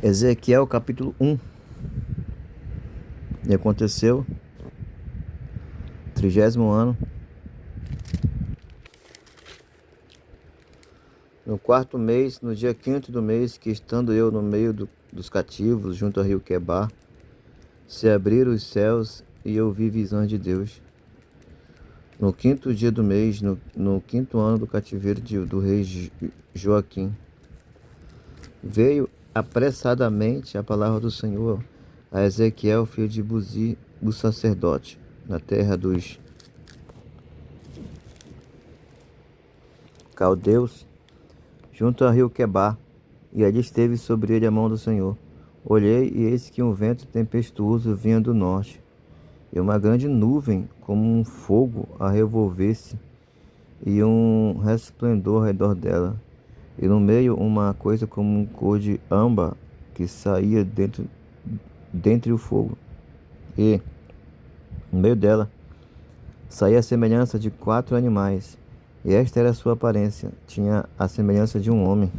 Ezequiel capítulo 1. E aconteceu, 30º ano, no 4º mês, no dia 5º do mês, que estando eu no meio dos cativos, junto ao rio Quebar, se abriram os céus e eu vi visões de Deus. No 5º dia do mês, no 5º ano do cativeiro do rei Joaquim, veio apressadamente a palavra do Senhor a Ezequiel, filho de Buzi, o sacerdote, na terra dos caldeus, junto ao rio Quebar, e ali esteve sobre ele a mão do Senhor. Olhei, e eis que um vento tempestuoso vinha do norte, e uma grande nuvem, como um fogo, a revolver-se, e um resplendor ao redor dela, e no meio uma coisa como um cor de âmbar, que saía dentre o fogo, e no meio dela saía a semelhança de 4 animais, e esta era a sua aparência, tinha a semelhança de um homem.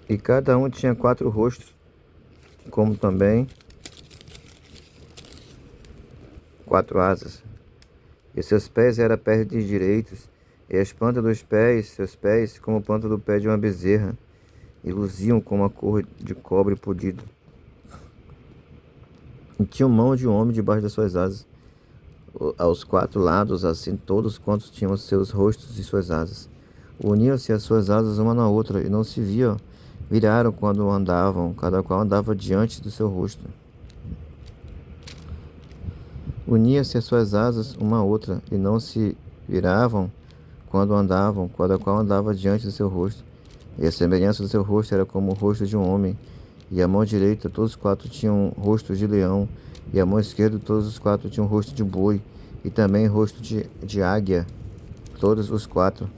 E cada um tinha 4 rostos, como também 4 asas. E seus pés eram pés de direitos, e as plantas dos pés, seus pés, como a planta do pé de uma bezerra, e luziam como a cor de cobre polido. E tinham mão de um homem debaixo das suas asas, aos 4 lados, assim todos quantos tinham seus rostos e suas asas. Uniam-se as suas asas uma na outra, e não se viraram quando andavam, cada qual andava diante do seu rosto. Uniam-se as suas asas uma à outra, e não se viravam quando andavam, cada qual andava diante do seu rosto. E a semelhança do seu rosto era como o rosto de um homem, e a mão direita todos os 4 tinham rostos de leão, e a mão esquerda todos os 4 tinham rosto de boi, e também rosto de águia, todos os 4.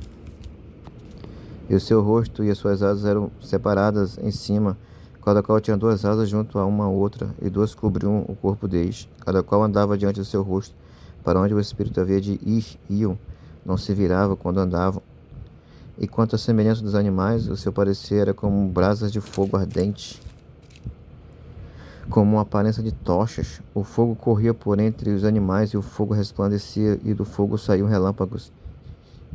E o seu rosto e as suas asas eram separadas em cima, cada qual tinha 2 asas junto a uma outra, e 2 cobriam o corpo deles. Cada qual andava diante do seu rosto, para onde o espírito havia de ir, iam, não se virava quando andavam. E quanto à semelhança dos animais, o seu parecer era como brasas de fogo ardente, como uma aparência de tochas. O fogo corria por entre os animais, e o fogo resplandecia, e do fogo saíam relâmpagos.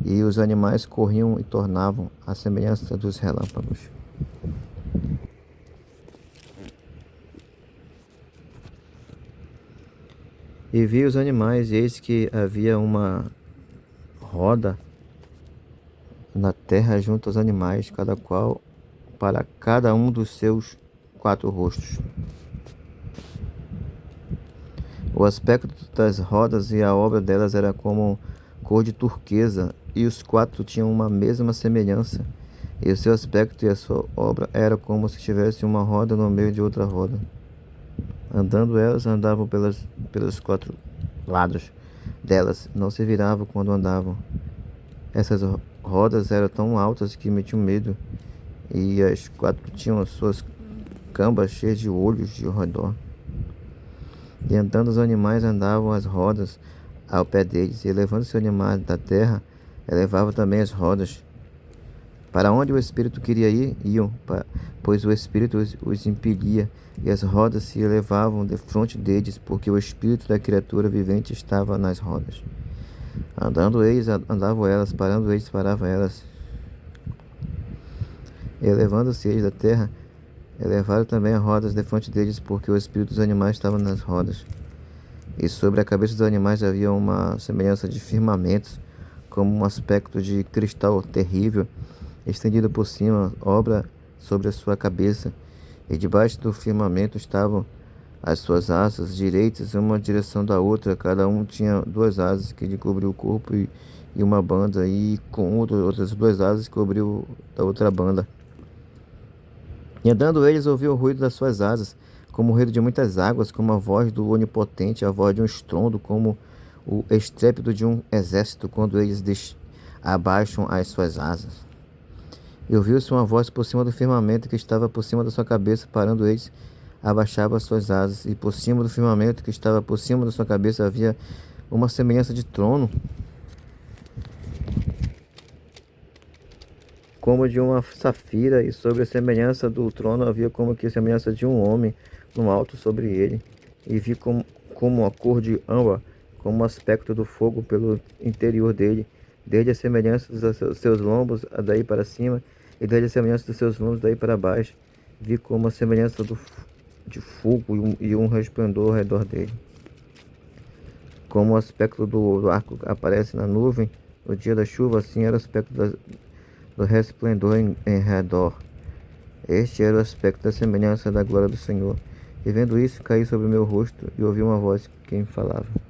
E os animais corriam e tornavam a semelhança dos relâmpagos. E vi os animais, e eis que havia uma roda na terra junto aos animais, cada qual para cada um dos seus 4 rostos. O aspecto das rodas e a obra delas era como cor de turquesa, e os 4 tinham uma mesma semelhança, e o seu aspecto e a sua obra era como se tivesse uma roda no meio de outra roda. Andando elas, andavam pelos 4 lados delas, não se viravam quando andavam. Essas rodas eram tão altas que metiam medo, e as 4 tinham as suas cambas cheias de olhos de redor. E andando os animais, andavam as rodas ao pé deles, e elevando-se o animal da terra, elevava também as rodas. Para onde o espírito queria ir, iam, pois o espírito os impelia, e as rodas se elevavam defronte deles, porque o espírito da criatura vivente estava nas rodas. Andando eles, andavam elas; parando eles, paravam elas. E elevando-se eles da terra, elevaram também as rodas defronte deles, porque o espírito dos animais estava nas rodas. E sobre a cabeça dos animais havia uma semelhança de firmamentos, como um aspecto de cristal terrível, estendido por cima, obra sobre a sua cabeça. E debaixo do firmamento estavam as suas asas direitas, uma direção da outra. Cada um tinha 2 asas que lhe cobriu o corpo, e uma banda, e com outras 2 asas cobriu da outra banda. E andando eles, ouviam o ruído das suas asas, como o ruído de muitas águas, como a voz do Onipotente, a voz de um estrondo, como o estrépito de um exército, quando eles abaixam as suas asas. E ouviu-se uma voz por cima do firmamento que estava por cima da sua cabeça. Parando eles, abaixava as suas asas, e por cima do firmamento que estava por cima da sua cabeça havia uma semelhança de trono, como de uma safira, e sobre a semelhança do trono havia como que a semelhança de um homem no alto sobre ele. E vi como a cor de âmbar, como o aspecto do fogo pelo interior dele, desde a semelhança dos seus lombos daí para cima, e desde a semelhança dos seus lombos daí para baixo. Vi como a semelhança de fogo e um resplendor ao redor dele. Como o aspecto do arco aparece na nuvem no dia da chuva, assim era o aspecto do resplendor em redor. Este era o aspecto da semelhança da glória do Senhor. E vendo isso, caí sobre o meu rosto e ouvi uma voz que me falava.